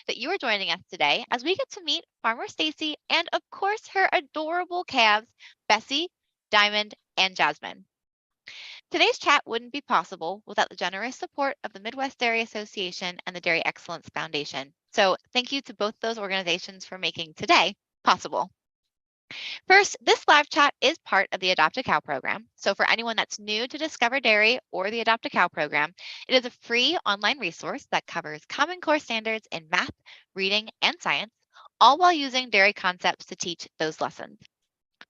that you are joining us today as we get to meet Farmer Stacy and, of course, her adorable calves, Bessie, Diamond, and Jasmine. Today's chat wouldn't be possible without the generous support of the Midwest Dairy Association and the Dairy Excellence Foundation. So, thank you to both those organizations for making today possible. First, this live chat is part of the Adopt a Cow program. So for anyone that's new to Discover Dairy or the Adopt a Cow program, it is a free online resource that covers Common Core standards in math, reading, and science, all while using dairy concepts to teach those lessons.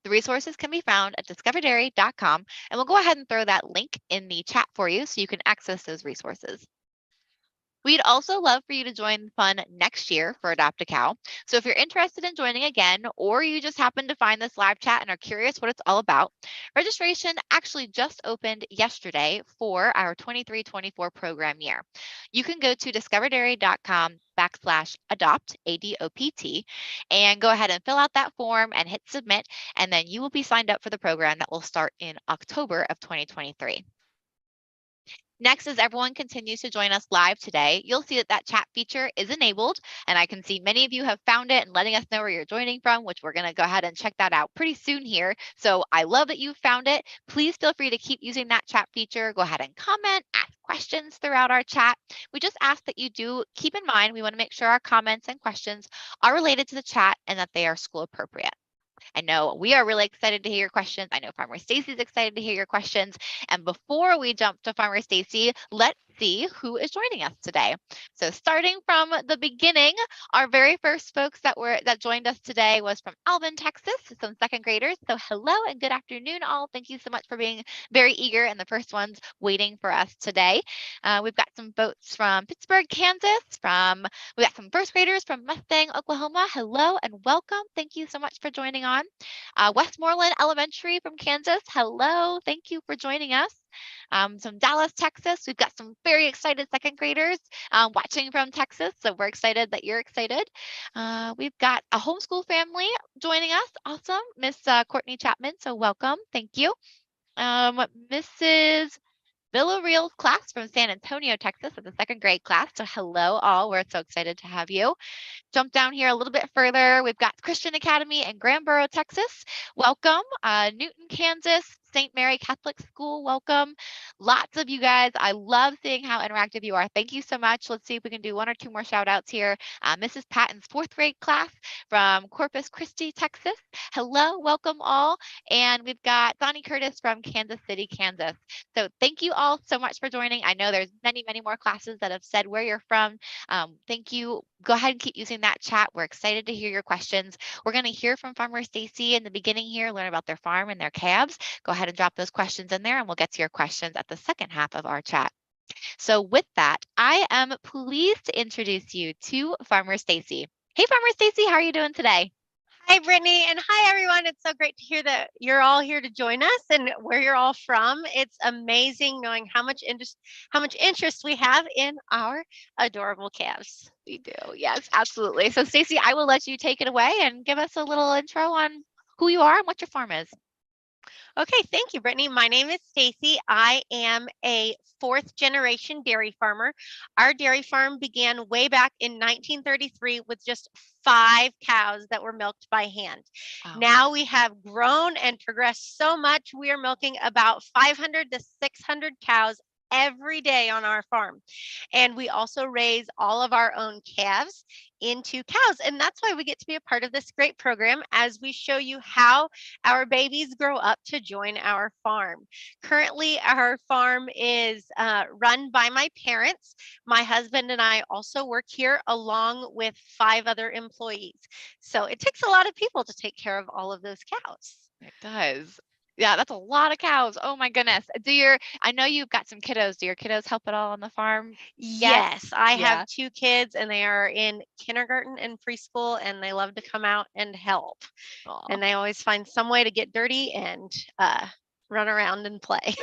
The resources can be found at discoverdairy.com, and we'll go ahead and throw that link in the chat for you so you can access those resources. We'd also love for you to join the fun next year for Adopt a Cow. So if you're interested in joining again, or you just happen to find this live chat and are curious what it's all about, registration actually just opened yesterday for our 23-24 program year. You can go to discoverdairy.com/adopt, ADOPT, and go ahead and fill out that form and hit submit, and then you will be signed up for the program that will start in October of 2023. Next, as everyone continues to join us live today, you'll see that chat feature is enabled, and I can see many of you have found it and letting us know where you're joining from, which we're going to go ahead and check that out pretty soon here. So I love that you found it. Please feel free to keep using that chat feature. Go ahead and comment, ask questions throughout our chat. We just ask that you do keep in mind, we want to make sure our comments and questions are related to the chat and that they are school appropriate. I know we are really excited to hear your questions. I know Farmer Stacy is excited to hear your questions. And before we jump to Farmer Stacy, let's see who is joining us today. So starting from the beginning, our very first folks that joined us today was from Alvin, Texas, some second graders. So hello and good afternoon, all. Thank you so much for being very eager and the first ones waiting for us today. We've got some folks from Pittsburgh, Kansas. We got some first graders from Mustang, Oklahoma. Hello and welcome. Thank you so much for joining on. Westmoreland Elementary from Kansas. Hello. Thank you for joining us. From Dallas, Texas. We've got some very excited second graders watching from Texas. So we're excited that you're excited. We've got a homeschool family joining us. Awesome. Miss Courtney Chapman. So welcome. Thank you. Mrs. Villarreal's class from San Antonio, Texas, at the second grade class. So hello all. We're so excited to have you. Jump down here a little bit further. We've got Christian Academy in Granboro, Texas. Welcome. Newton, Kansas, St. Mary Catholic School. Welcome. Lots of you guys. I love seeing how interactive you are. Thank you so much. Let's see if we can do one or two more shout outs here. Mrs. Patton's fourth grade class from Corpus Christi, Texas. Hello. Welcome all. And we've got Donnie Curtis from Kansas City, Kansas. So thank you all so much for joining. I know there's many, many more classes that have said where you're from. Thank you. Go ahead and keep using that chat. We're excited to hear your questions. We're going to hear from Farmer Stacy in the beginning here, learn about their farm and their calves. Go ahead and drop those questions in there and we'll get to your questions at the second half of our chat. So with that, I am pleased to introduce you to Farmer Stacy. Hey, Farmer Stacy, how are you doing today? Hi, Brittany, and hi, everyone. It's so great to hear that you're all here to join us and where you're all from. It's amazing knowing how much interest we have in our adorable calves. We do. Yes, absolutely. So, Stacy, I will let you take it away and give us a little intro on who you are and what your farm is. Okay, thank you, Brittany. My name is Stacy. I am a fourth generation dairy farmer. Our dairy farm began way back in 1933 with just 5 cows that were milked by hand. Oh. Now we have grown and progressed so much. We are milking about 500 to 600 cows every day on our farm. And we also raise all of our own calves into cows. And that's why we get to be a part of this great program as we show you how our babies grow up to join our farm. Currently, our farm is run by my parents. My husband and I also work here along with 5 other employees. So it takes a lot of people to take care of all of those cows. It does. Yeah, that's a lot of cows. Oh my goodness. I know you've got some kiddos. Do your kiddos help at all on the farm? Yes, I have 2 kids and they are in kindergarten and preschool and they love to come out and help. Aw. And they always find some way to get dirty and run around and play.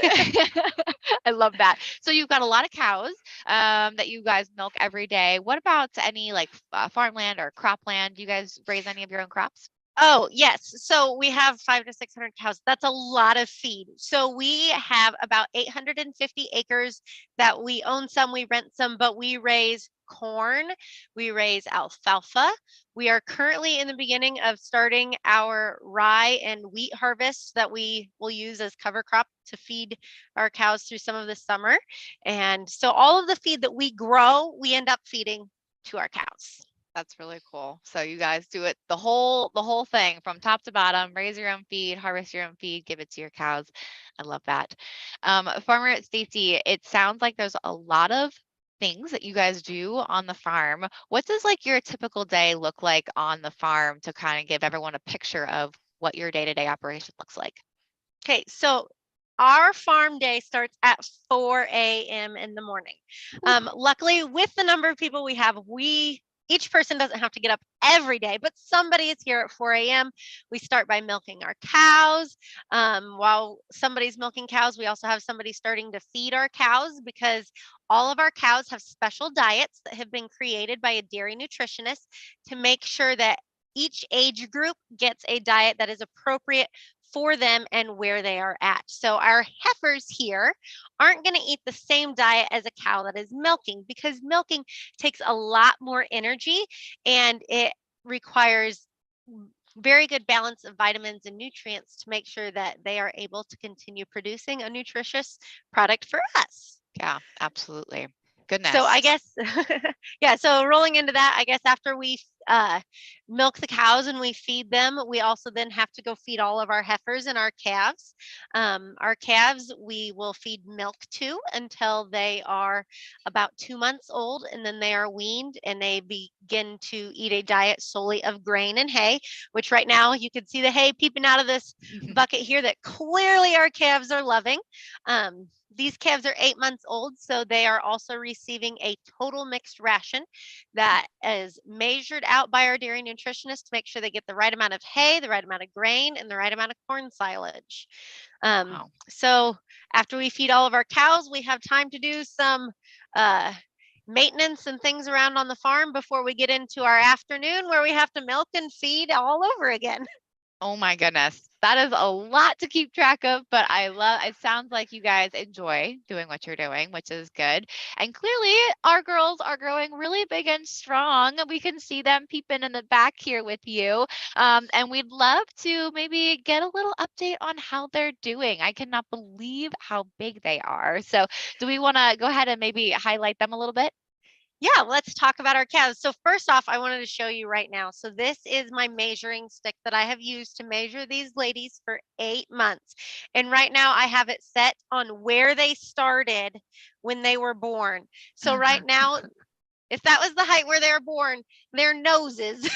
I love that. So you've got a lot of cows that you guys milk every day. What about any like farmland or cropland? Do you guys raise any of your own crops? Oh, yes. So we have 500 to 600 cows. That's a lot of feed. So we have about 850 acres that we own some, we rent some, but we raise corn. We raise alfalfa. We are currently in the beginning of starting our rye and wheat harvest that we will use as cover crop to feed our cows through some of the summer. And so all of the feed that we grow, we end up feeding to our cows. That's really cool. So you guys do it the whole thing from top to bottom, raise your own feed, harvest your own feed, give it to your cows. I love that. Farmer Stacy, it sounds like there's a lot of things that you guys do on the farm. What does like your typical day look like on the farm to kind of give everyone a picture of what your day-to-day operation looks like? Okay, so our farm day starts at 4 a.m. in the morning. Luckily, with the number of people we have, each person doesn't have to get up every day, but somebody is here at 4 a.m. We start by milking our cows. While somebody's milking cows, we also have somebody starting to feed our cows because all of our cows have special diets that have been created by a dairy nutritionist to make sure that each age group gets a diet that is appropriate for them and where they are at. So our heifers here aren't going to eat the same diet as a cow that is milking because milking takes a lot more energy and it requires very good balance of vitamins and nutrients to make sure that they are able to continue producing a nutritious product for us. Yeah, absolutely. Goodness. So I guess, yeah, so rolling into that, I guess after we milk the cows and we feed them, we also then have to go feed all of our heifers and our calves. Our calves, we will feed milk to until they are about 2 months old, and then they are weaned and they begin to eat a diet solely of grain and hay, which right now you can see the hay peeping out of this bucket here that clearly our calves are loving. These calves are 8 months old, so they are also receiving a total mixed ration that is measured out by our dairy nutritionist to make sure they get the right amount of hay, the right amount of grain, and the right amount of corn silage. Wow. So after we feed all of our cows, we have time to do some maintenance and things around on the farm before we get into our afternoon where we have to milk and feed all over again. Oh my goodness. That is a lot to keep track of, but I love it. Sounds like you guys enjoy doing what you're doing, which is good. And clearly, our girls are growing really big and strong. We can see them peeping in the back here with you. And we'd love to maybe get a little update on how they're doing. I cannot believe how big they are. So, do we want to go ahead and maybe highlight them a little bit? Yeah, let's talk about our calves. So first off, I wanted to show you right now. So this is my measuring stick that I have used to measure these ladies for 8 months. And right now I have it set on where they started when they were born. So right now, if that was the height where they were born, their noses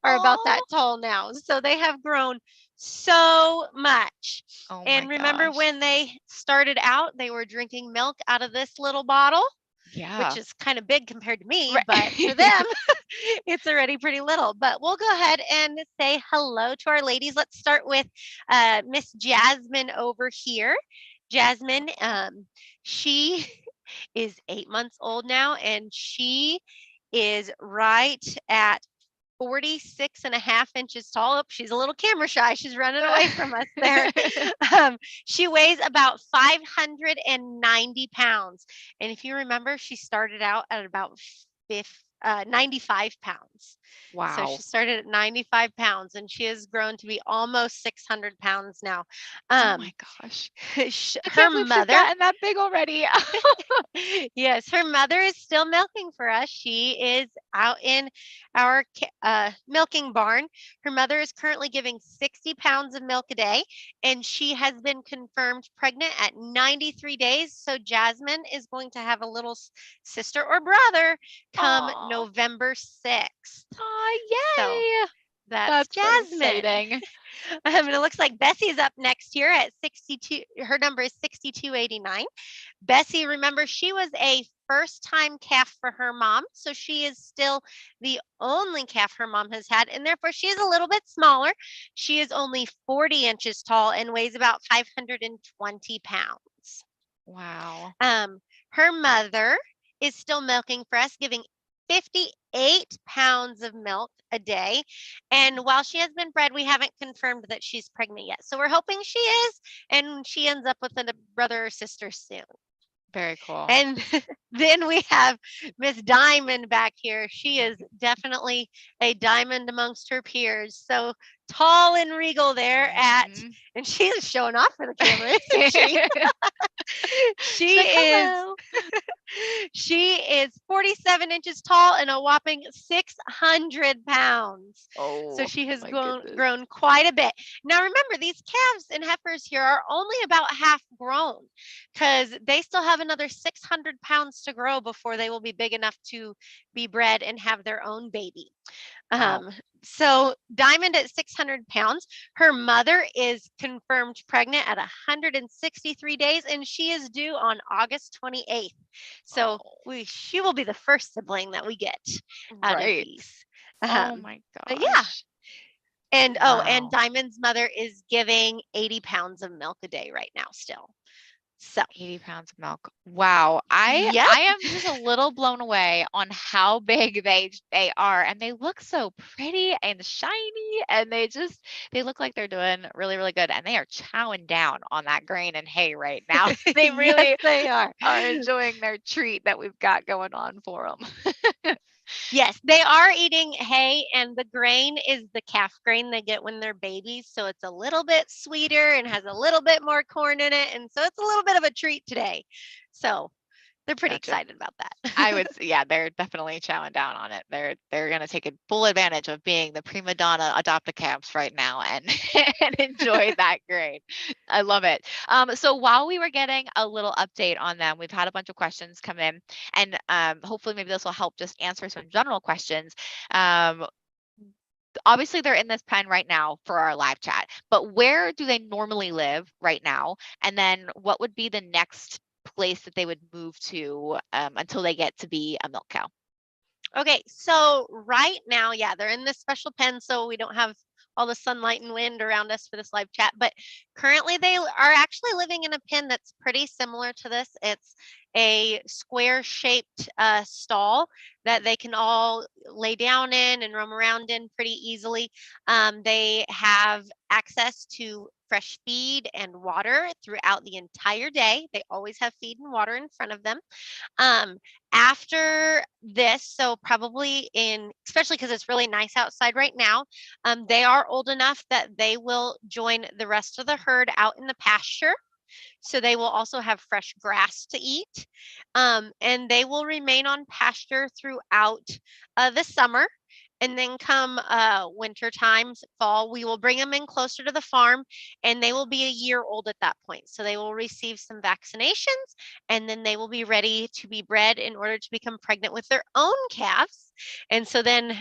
are about that tall now. So they have grown so much. Oh And my remember gosh. when they started out, they were drinking milk out of this little bottle? Yeah. Which is kind of big compared to me, Right. but for them, it's already pretty little. But we'll go ahead and say hello to our ladies. Let's start with Miss Jasmine over here. Jasmine, she is 8 months old now, and she is right at 46.5 inches tall. Oh, she's a little camera shy. She's running away from us there. She weighs about 590 pounds. And if you remember, she started out at about 95 pounds. So Wow. she started at 95 pounds and she has grown to be almost 600 pounds now. Oh my gosh. I Her can't believe she's mother, gotten that big already. yes, her mother is still milking for us. She is out in our milking barn. Her mother is currently giving 60 pounds of milk a day, and she has been confirmed pregnant at 93 days. So Jasmine is going to have a little sister or brother come Aw. November 6th. Aw, So yay. that's That's Jasmine. exciting. And it looks like Bessie's up next here at 62. Her number is 6289. Bessie, remember, she was a first-time calf for her mom, so she is still the only calf her mom has had, and therefore she is a little bit smaller. She is only 40 inches tall and weighs about 520 pounds. Wow. Her mother is still milking for us, giving 58 pounds of milk a day. And while she has been bred, we haven't confirmed that she's pregnant yet. So we're hoping she is, and she ends up with a brother or sister soon. Very cool. And Then we have Miss Diamond back here. She is definitely a diamond amongst her peers. So tall and regal there at, Mhm. and she is showing off for the camera, isn't she? She's She like, is hello. she is 47 inches tall and a whopping 600 pounds. So Oh she has my grown, goodness. grown quite a bit. Now, remember, these calves and heifers here are only about half grown because they still have another 600 pounds to grow before they will be big enough to be bred and have their own baby. Wow. Um, so Diamond at 600 pounds, her mother is confirmed pregnant at 163 days, and she is due on August 28th. So Oh, she will be the first sibling that we get out of right. these. Oh my But yeah, gosh. and Wow. Diamond's mother is giving 80 pounds of milk a day right now still. So 80 pounds of milk. Wow. yep. I am just a little blown away on how big they are, and they look so pretty and shiny, and they look like they're doing really, really good, and they are chowing down on that grain and hay right now. They Yes, really they are. are enjoying their treat that we've got going on for them. Yes, they are eating hay, and the grain is the calf grain they get when they're babies. So it's a little bit sweeter and has a little bit more corn in it. And so it's a little bit of a treat today. So they're pretty Gotcha. excited about I that. would, yeah, they're definitely chowing down on it. They're gonna take a full advantage of being the prima donna adopt-a-cabs right now and and enjoy that grade. I love it. So while we were getting a little update on them, we've had a bunch of questions come in, and hopefully maybe this will help just answer some general questions. Um, Obviously they're in this pen right now for our live chat, but where do they normally live right now? And then what would be the next place that they would move to until they get to be a milk cow? Okay, so right now, yeah, they're in this special pen, so we don't have all the sunlight and wind around us for this live chat. But currently, they are actually living in a pen that's pretty similar to this. It's a square shaped stall that they can all lay down in and roam around in pretty easily. They have access to fresh feed and water throughout the entire day. They always have feed and water in front of them. Um, After this, so probably especially because it's really nice outside right now, they are old enough that they will join the rest of the herd out in the pasture. So they will also have fresh grass to eat. And they will remain on pasture throughout the summer. And then come winter times, fall, we will bring them in closer to the farm, and they will be a year old at that point. So they will receive some vaccinations, and then they will be ready to be bred in order to become pregnant with their own calves. And so then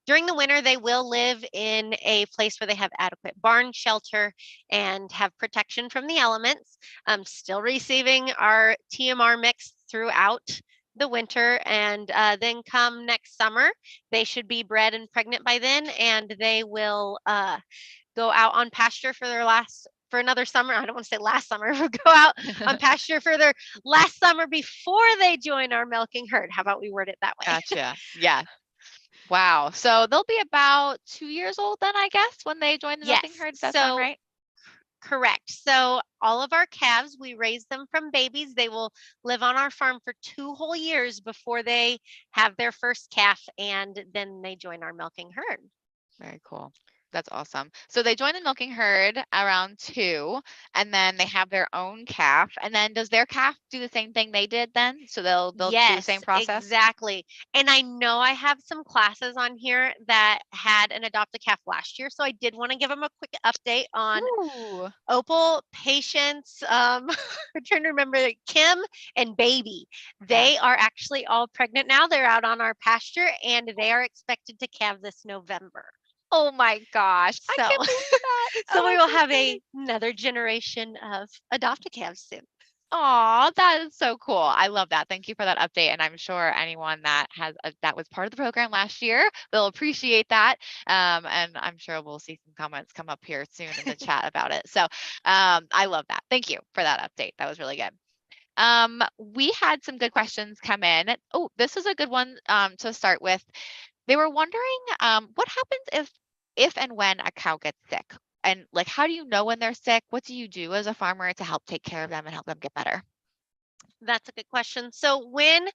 during the winter, they will live in a place where they have adequate barn shelter and have protection from the elements. Still receiving our TMR mix throughout the winter, and then come next summer, they should be bred and pregnant by then, and they will go out on pasture for another summer. I don't want to say last summer, but go out on pasture for their last summer before they join our milking herd. How about we word it that way? Gotcha. Yeah. Wow. So they'll be about 2 years old then, I guess, when they join the milking Yes. herd. Does that sound So right? correct. So all of our calves, we raise them from babies. They will live on our farm for 2 whole years before they have their first calf, and then they join our milking herd. Very cool. That's awesome. So they join the milking herd around 2, and then they have their own calf. And then does their calf do the same thing they did then? So they'll do the same Yes, process? exactly. And I know I have some classes on here that had an adopt a calf last year. So I did want to give them a quick update on Ooh. Opal, Patience, I'm trying to remember Kim and Baby. Yeah. They are actually all pregnant now. They're out on our pasture, and they are expected to calve this November. Oh my gosh. I So, can't believe that. Oh, so we that's will so have exciting. another generation of adopt a calves soon. Aw, that is so cool. I love that. Thank you for that update. And I'm sure anyone that was part of the program last year will appreciate that. And I'm sure we'll see some comments come up here soon in the chat about it. So I love that. Thank you for that update. That was really good. We had some good questions come in. Oh, this is a good one to start with. They were wondering what happens if and when a cow gets sick? And like, how do you know when they're sick? What do you do as a farmer to help take care of them and help them get better? That's a good question. So when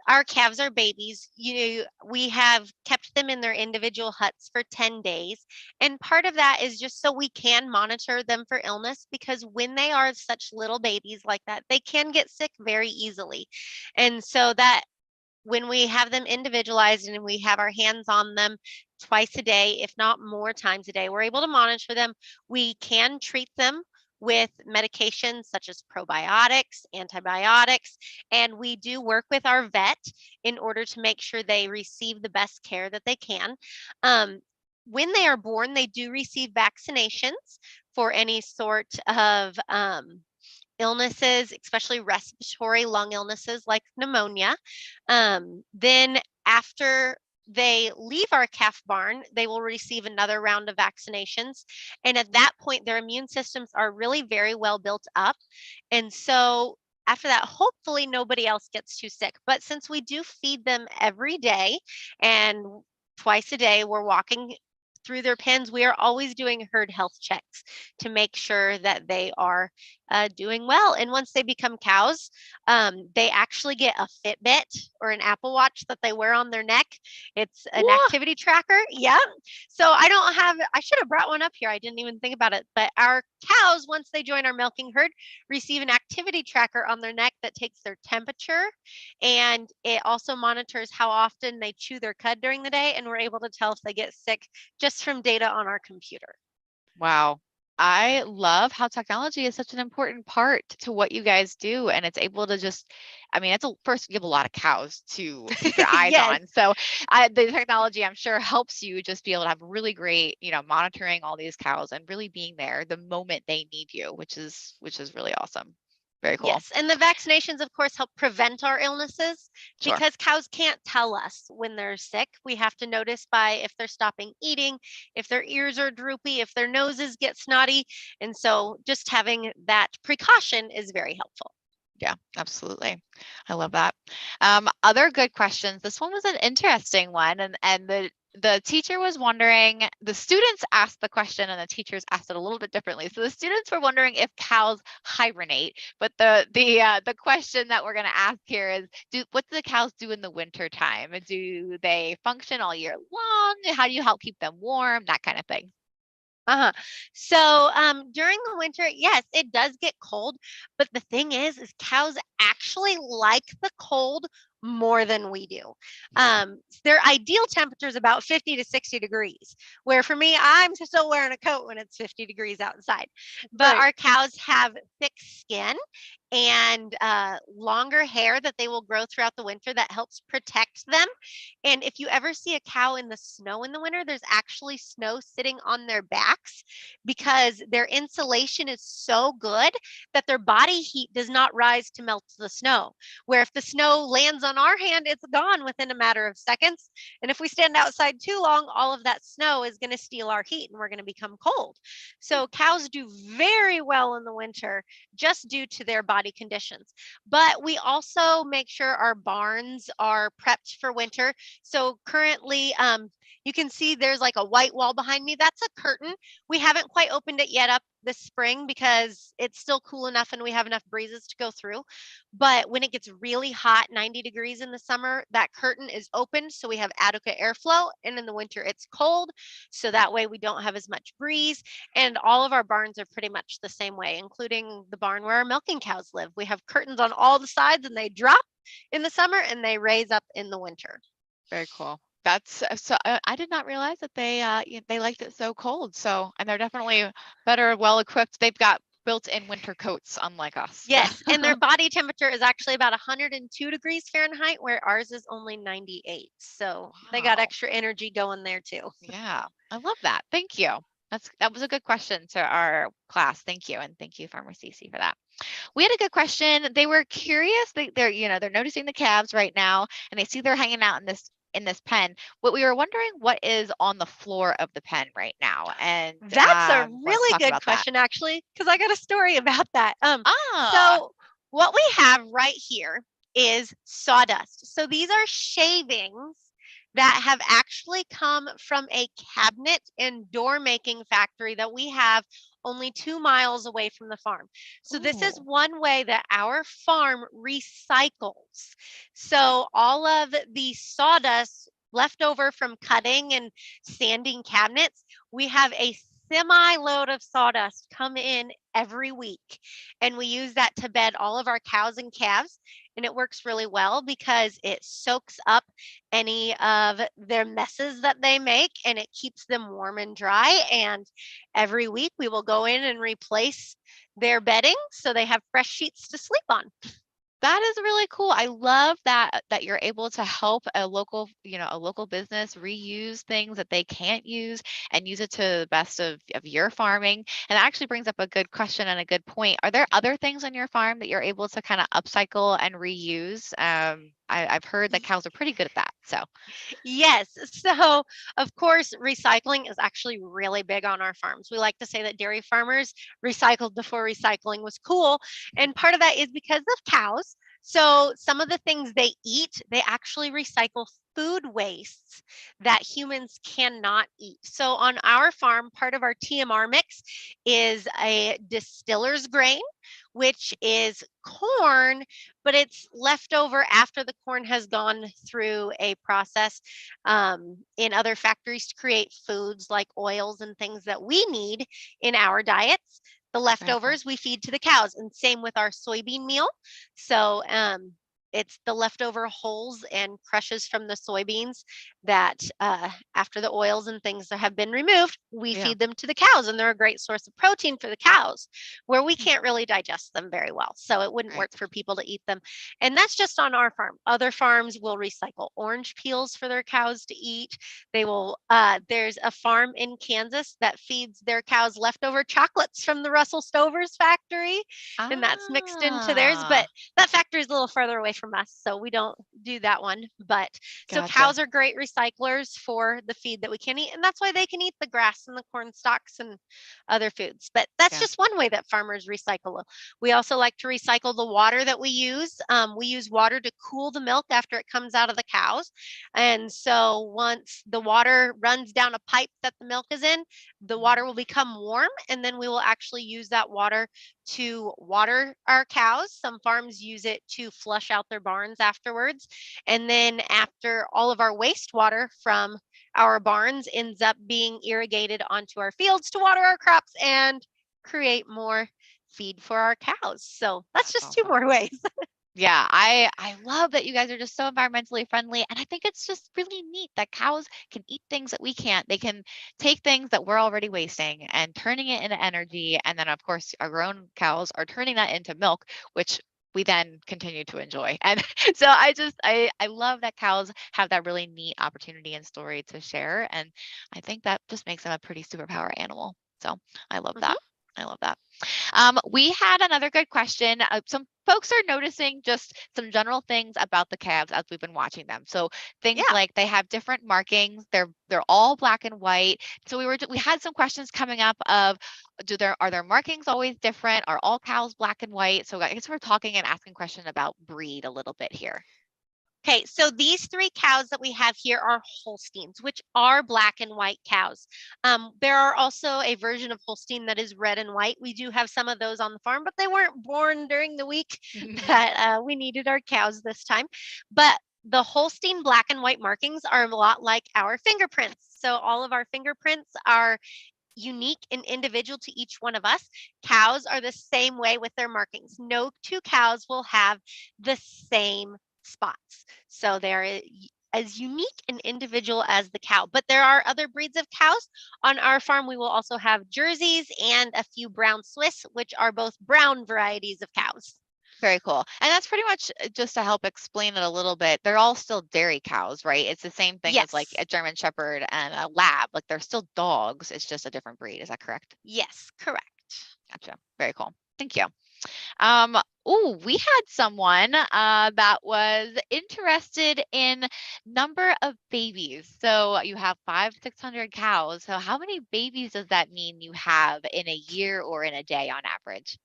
our calves are babies, we have kept them in their individual huts for 10 days. And part of that is just so we can monitor them for illness, because when they are such little babies like that, they can get sick very easily. And so that when we have them individualized and we have our hands on them twice a day, if not more times a day, we're able to monitor them. We can treat them with medications such as probiotics, antibiotics, and we do work with our vet in order to make sure they receive the best care that they can. When they are born, they do receive vaccinations for any sort of illnesses, especially respiratory lung illnesses like pneumonia. Then after they leave our calf barn, they will receive another round of vaccinations. And at that point, their immune systems are really very well built up. And so after that, hopefully nobody else gets too sick. But since we do feed them every day and twice a day, we're walking through their pens, we are always doing herd health checks to make sure that they are doing well. And once they become cows, they actually get a Fitbit or an Apple Watch that they wear on their neck. It's an activity tracker. Yeah. So I should have brought one up here. I didn't even think about it. But our cows, once they join our milking herd, receive an activity tracker on their neck that takes their temperature, and it also monitors how often they chew their cud during the day. And we're able to tell if they get sick just from data on our computer. Wow. I love how technology is such an important part to what you guys do. And it's able to just, I mean, first you have a lot of cows to keep your eyes Yes. on. So the technology, I'm sure, helps you just be able to have really great, monitoring all these cows and really being there the moment they need you, which is really awesome. Very cool. Yes, and the vaccinations, of course, help prevent our illnesses. Sure. Because cows can't tell us when they're sick. We have to notice by if they're stopping eating, if their ears are droopy, if their noses get snotty. And so just having that precaution is very helpful. Yeah, absolutely. I love that. Other good questions. This one was an interesting one, and the teacher was wondering, the students asked the question and the teachers asked it a little bit differently. So the students were wondering if cows hibernate, but the question that we're going to ask here is, what do the cows do in the winter time? Do they function all year long? How do you help keep them warm? That kind of thing. So during the winter, yes, it does get cold. But the thing is cows actually like the cold more than we do. Their ideal temperature is about 50 to 60 degrees, where for me, I'm still wearing a coat when it's 50 degrees outside. But Right. our cows have thick skin and longer hair that they will grow throughout the winter that helps protect them. And if you ever see a cow in the snow in the winter, there's actually snow sitting on their backs because their insulation is so good that their body heat does not rise to melt the snow. Where if the snow lands on our hand, it's gone within a matter of seconds. And if we stand outside too long, all of that snow is going to steal our heat and we're going to become cold. So cows do very well in the winter just due to their body conditions. But we also make sure our barns are prepped for winter. So currently, you can see there's like a white wall behind me. That's a curtain. We haven't quite opened it yet up this spring because it's still cool enough and we have enough breezes to go through. But when it gets really hot, 90 degrees in the summer, that curtain is open so we have adequate airflow. And in the winter, it's cold. So that way we don't have as much breeze. And all of our barns are pretty much the same way, including the barn where our milking cows live. We have curtains on all the sides and they drop in the summer and they raise up in the winter. Very cool. That's so I did not realize that they liked it so cold. So, and they're definitely better, well equipped. They've got built-in winter coats, unlike us. Yes, and their body temperature is actually about 102 degrees Fahrenheit, where ours is only 98. So they got Wow. extra energy going there too. Yeah, I love that. Thank you. That was a good question to our class. Thank you, and thank you, Farmer Stacy, for that. We had a good question. They were curious. They're noticing the calves right now, and they see they're hanging out in this pen. What we were wondering, what is on the floor of the pen right now? And That's a let's really talk good about that. question, actually, because I got a story about that. Ah, So what we have right here is sawdust. So these are shavings that have actually come from a cabinet and door making factory that we have only 2 miles away from the farm. So this is Ooh, one way that our farm recycles. So all of the sawdust left over from cutting and sanding cabinets, we have a semi load of sawdust come in every week. And we use that to bed all of our cows and calves. And it works really well because it soaks up any of their messes that they make and it keeps them warm and dry. And every week we will go in and replace their bedding so they have fresh sheets to sleep on. that is really cool. I love that you're able to help a local, a local business reuse things that they can't use and use it to the best of your farming. And that actually brings up a good question and a good point. Are there other things on your farm that you're able to kind of upcycle and reuse? I've heard that cows are pretty good at that. So Yes. So, of course, recycling is actually really big on our farms. We like to say that dairy farmers recycled before recycling was cool. And part of that is because of cows. So, some of the things they eat, they actually recycle food wastes that humans cannot eat. So, on our farm, part of our TMR mix is a distiller's grain, which is corn, but it's left over after the corn has gone through a process in other factories to create foods like oils and things that we need in our diets. The very cool. leftovers we feed to the cows, and same with our soybean meal. So it's the leftover hulls and crushes from the soybeans that after the oils and things that have been removed, we Yeah. feed them to the cows, and they're a great source of protein for the cows where we Hmm. can't really digest them very well. So it wouldn't Right. work for people to eat them. And that's just on our farm. Other farms will recycle orange peels for their cows to eat. They will, there's a farm in Kansas that feeds their cows leftover chocolates from the Russell Stover's factory, and that's mixed into theirs. Ah, But that factory is a little further away from us, so we don't do that one. But so gotcha. cows are great recyclers for the feed that we can eat, and that's why they can eat the grass and the corn stalks and other foods. But that's Yeah. just one way that farmers recycle. We also like to recycle the water that we use. We use water to cool the milk after it comes out of the cows. And so once the water runs down a pipe that the milk is in, the Mhm. water will become warm, and then we will actually use that water to water our cows. Some farms use it to flush out their barns afterwards. And then after all of our wastewater from our barns ends up being irrigated onto our fields to water our crops and create more feed for our cows. So that's That's just two awesome. more ways. Yeah, I love that you guys are just so environmentally friendly, and I think it's just really neat that cows can eat things that we can't. They can take things that we're already wasting and turning it into energy, and then of course our grown cows are turning that into milk, which we then continue to enjoy. And so I love that cows have that really neat opportunity and story to share, and I think that just makes them a pretty superpower animal. So I love Mhm. that. I love that. We had another good question. Some folks are noticing just some general things about the calves as we've been watching them. So things Yeah. like they have different markings. They're all black and white. So we had some questions coming up of are their markings always different? Are all cows black and white? So I guess we're talking and asking question about breed a little bit here. Okay, so these three cows that we have here are Holsteins, which are black and white cows. There are also a version of Holstein that is red and white. We do have some of those on the farm, but they weren't born during the week that we needed our cows this time. But the Holstein black and white markings are a lot like our fingerprints. So all of our fingerprints are unique and individual to each one of us. Cows are the same way with their markings. No two cows will have the same spots. So they're as unique and individual as the cow. But there are other breeds of cows. On our farm, we will also have Jerseys and a few brown Swiss, which are both brown varieties of cows. Very cool. And that's pretty much just to help explain it a little bit. They're all still dairy cows, right? It's the same thing as like Yes. a German Shepherd and a Lab. Like they're still dogs. It's just a different breed. Is that correct? Yes, correct. Gotcha. Very cool. Thank you. We had someone that was interested in number of babies. So you have 600 cows. So how many babies does that mean you have in a year or in a day on average?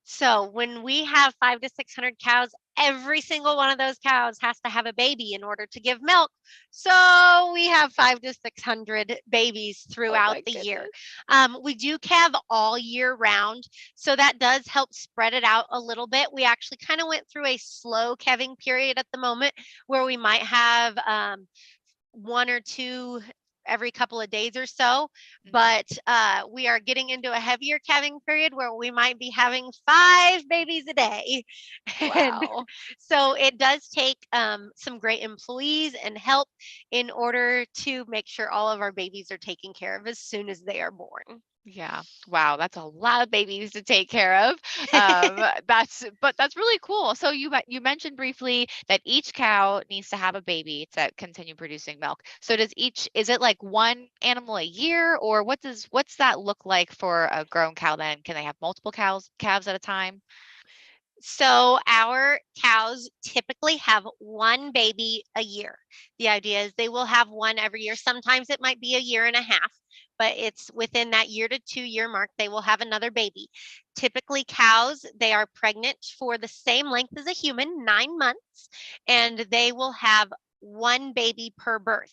So when we have 500 to 600 cows, every single one of those cows has to have a baby in order to give milk. So we have 500 to 600 babies Oh throughout my the year. goodness. We do calve all year round, so that does help spread it out a little bit. We actually kind of went through a slow calving period at the moment where we might have one or two every couple of days or so, but we are getting into a heavier calving period where we might be having 5 babies a day. And Wow. so it does take some great employees and help in order to make sure all of our babies are taken care of as soon as they are born. Yeah. Wow, that's a lot of babies to take care of. That's really cool. So you mentioned briefly that each cow needs to have a baby to continue producing milk. So is it like one animal a year, or what's that look like for a grown cow then? Can they have multiple calves at a time? So our cows typically have one baby a year. The idea is they will have one every year. Sometimes it might be a year and a half, but it's within that year to 2 year mark, they will have another baby. Typically cows, they are pregnant for the same length as a human, 9 months, and they will have one baby per birth.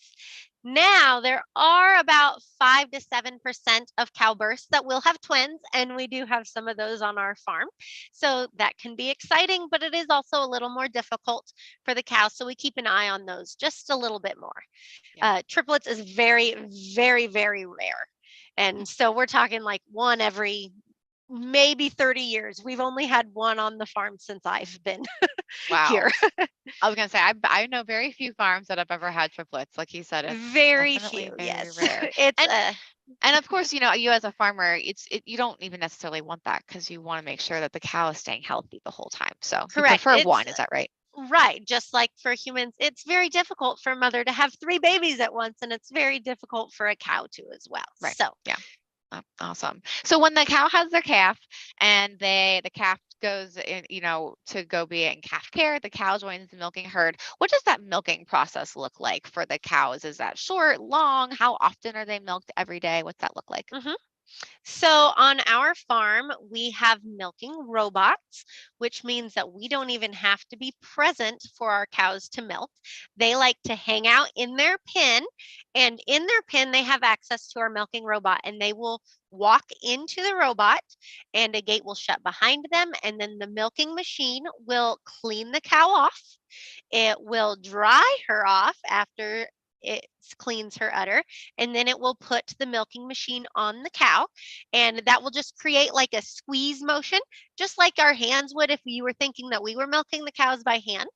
Now, there are about 5 to 7% of cow births that will have twins, and we do have some of those on our farm. So that can be exciting, but it is also a little more difficult for the cows. So we keep an eye on those just a little bit more. Yeah. Triplets is very, very, very rare. And so we're talking like one every maybe 30 years. We've only had one on the farm since I've been Wow. here. I was gonna say I know very few farms that have ever had triplets. Like you said, it's Very definitely few, very yes. rare. It's And and of course, you as a farmer, you don't even necessarily want that because you want to make sure that the cow is staying healthy the whole time. So you correct. prefer It's one, is that right? right. Just like for humans, it's very difficult for a mother to have 3 babies at once, and it's very difficult for a cow to as well. Right. So Yeah. Awesome. So when the cow has their calf and the calf goes in, to go be in calf care, the cow joins the milking herd. What does that milking process look like for the cows? Is that short, long? How often are they milked every day? What's that look like? mhm. So on our farm, we have milking robots, which means that we don't even have to be present for our cows to milk. They like to hang out in their pen, and in their pen, they have access to our milking robot, and they will walk into the robot, and a gate will shut behind them, and then the milking machine will clean the cow off. It will dry her off after it cleans her udder, and then it will put the milking machine on the cow, and that will just create like a squeeze motion, just like our hands would if you were thinking that we were milking the cows by hand.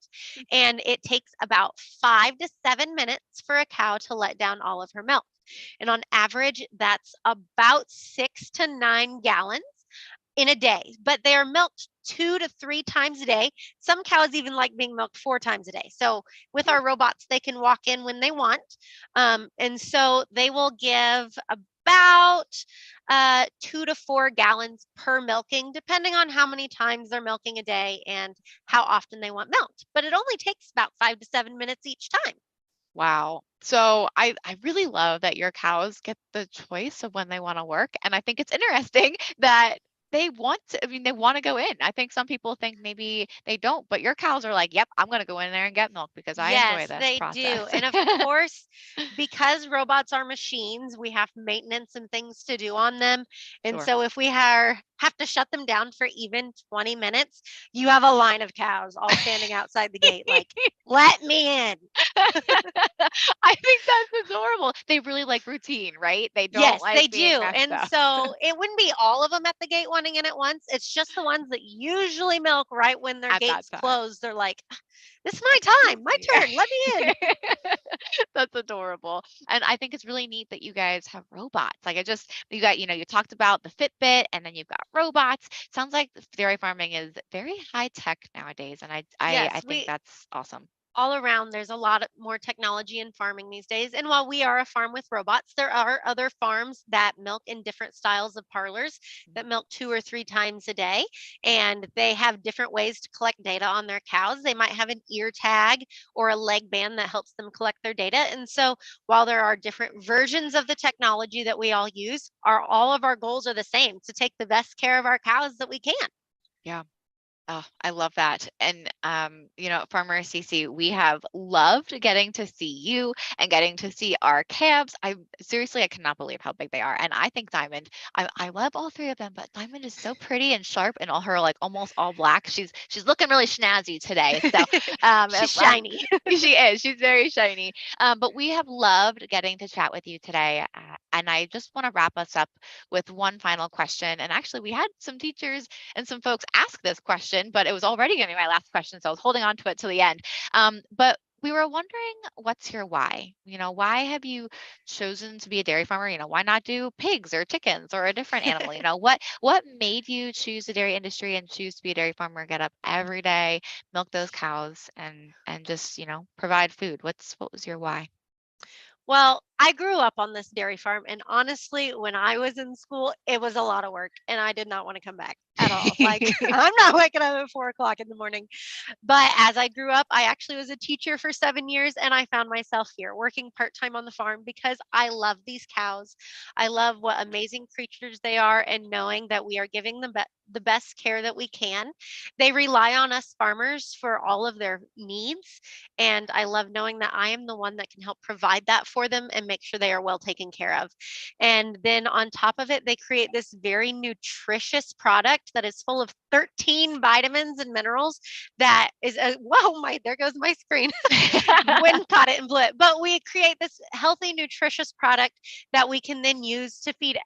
And it takes about 5 to 7 minutes for a cow to let down all of her milk. And on average, that's about 6 to 9 gallons in a day, but they are milked 2 to 3 times a day. Some cows even like being milked 4 times a day. So with our robots, they can walk in when they want. And so they will give about 2 to 4 gallons per milking, depending on how many times they're milking a day and how often they want milked. But it only takes about 5 to 7 minutes each time. Wow. So I really love that your cows get the choice of when they want to work. And I think it's interesting that they want to go in. I think some people think maybe they don't, but your cows are like, yep, I'm going to go in there and get milk because I enjoy Yes, this they process. do. And of course, because robots are machines, we have maintenance and things to do on them. And Sure. so if we have to shut them down for even 20 minutes, you have a line of cows all standing outside the gate like, let me in. I think that's adorable. They really like routine, right? They don't Yes, they like being do. messed And up so it wouldn't be all of them at the gate wanting in at once. It's just the ones that usually milk right when their at that gates time. close. They're like, this is my time, my Yeah. turn, let me in. That's adorable. And I think it's really neat that you guys have robots. Like you got, you talked about the Fitbit and then you've got robots. Sounds like dairy farming is very high tech nowadays. And I Yes, think that's awesome. all around there's a lot more technology in farming these days, and while we are a farm with robots, there are other farms that milk in different styles of parlors that Mhm. milk 2 or 3 times a day, and they have different ways to collect data on their cows. They might have an ear tag or a leg band that helps them collect their data. And so while there are different versions of the technology that we all use, all of our goals are the same: to take the best care of our cows that we can. Yeah. Oh, I love that. And Farmer Stacy, we have loved getting to see you and getting to see our calves. I cannot believe how big they are. And I think Diamond, I love all three of them, but Diamond is so pretty and sharp and all her like almost all black. She's looking really snazzy today. So She's shiny. she is. She's very shiny. But we have loved getting to chat with you today. And I just want to wrap us up with one final question. And actually, we had some teachers and some folks ask this question, but it was already going to be my last question, so I was holding on to it till the end. But we were wondering, what's your why? Why have you chosen to be a dairy farmer? Why not do pigs or chickens or a different animal? What made you choose the dairy industry and choose to be a dairy farmer, get up every day, milk those cows, and just provide food? What was your why? Well, I grew up on this dairy farm, and honestly, when I was in school, it was a lot of work, and I did not want to come back at all. Like, I'm not waking up at 4 o'clock in the morning. But as I grew up, I actually was a teacher for 7 years, and I found myself here working part time on the farm because I love these cows. I love what amazing creatures they are, and knowing that we are giving them the best care that we can. They rely on us farmers for all of their needs, and I love knowing that I am the one that can help provide that for them and make sure they are well taken care of. And then on top of it, they create this very nutritious product that is full of 13 vitamins and minerals that is a whoa, my there goes my screen. Wind caught it and blew it. But we create this healthy, nutritious product that we can then use to feed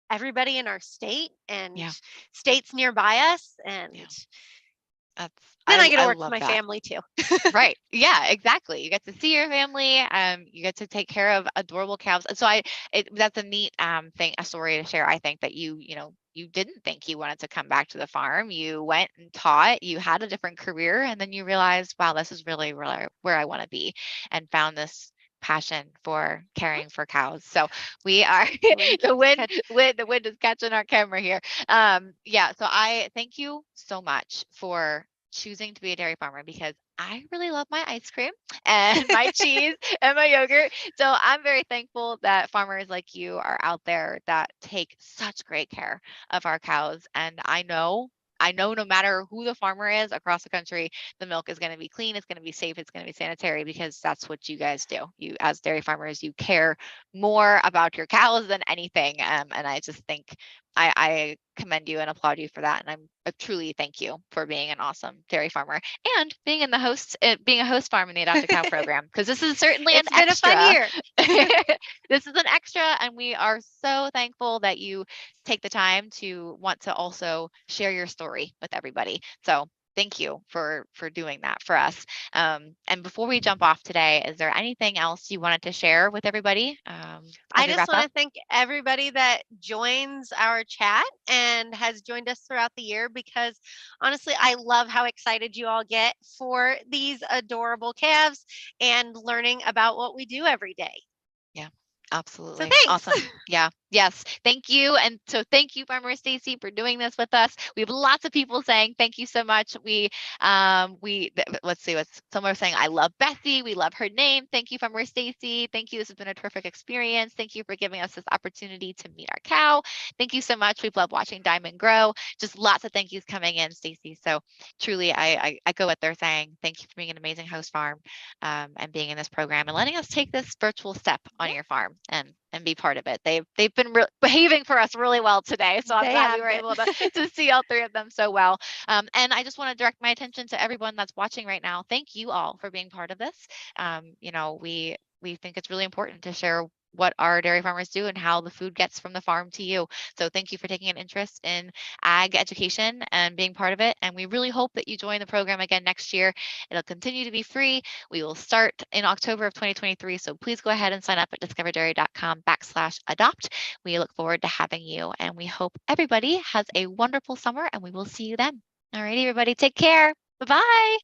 everybody in our state and Yeah, states nearby us. And yeah. That's then I get to I work with love my that. family too. Right. Yeah, exactly. You get to see your family. You get to take care of adorable calves. So that's a neat thing, a story to share. I think that you didn't think you wanted to come back to the farm. You went and taught, you had a different career, and then you realized, wow, this is really, really where I want to be, and found this passion for caring for cows. So we are Wind the keeps catching. the wind is catching our camera here. Yeah, so I thank you so much for choosing to be a dairy farmer because I really love my ice cream and my cheese and my yogurt. So I'm very thankful that farmers like you are out there that take such great care of our cows. And I know no matter who the farmer is across the country, the milk is going to be clean, it's going to be safe, it's going to be sanitary because that's what you guys do. You, as dairy farmers, you care more about your cows than anything. And I just think I commend you and applaud you for that. And I truly thank you for being an awesome dairy farmer and being a host farm in the Adopt a Cow program, because this is certainly an It's been a fun extra. year. This is an extra, and we are so thankful that you take the time to want to also share your story with everybody. So thank you for doing that for us. And before we jump off today, is there anything else you wanted to share with everybody as I we just wrap want up? to thank everybody that joins our chat and has joined us throughout the year because honestly, I love how excited you all get for these adorable calves and learning about what we do every day. Yeah, So absolutely. thanks. Awesome. Yeah. Yes. Thank you. And so thank you, Farmer Stacy, for doing this with us. We have lots of people saying thank you so much. Let's see what's some are saying. I love Bessie. We love her name. Thank you, Farmer Stacy. Thank you. This has been a terrific experience. Thank you for giving us this opportunity to meet our cow. Thank you so much. We've loved watching Diamond grow. Just lots of thank yous coming in, Stacy. So truly, I echo what they're saying. Thank you for being an amazing host farm, and being in this program and letting us take this virtual step on Yeah, your farm and be part of it. They've been behaving for us really well today, so I'm they glad we have were been. able to see all three of them so well. And I just want to direct my attention to everyone that's watching right now. Thank you all for being part of this. We think it's really important to share what our dairy farmers do and how the food gets from the farm to you. So thank you for taking an interest in ag education and being part of it. And we really hope that you join the program again next year. It'll continue to be free. We will start in October of 2023. So please go ahead and sign up at discoverdairy.com/adopt. We look forward to having you, and we hope everybody has a wonderful summer, and we will see you then. All righty, everybody, take care. Bye-bye.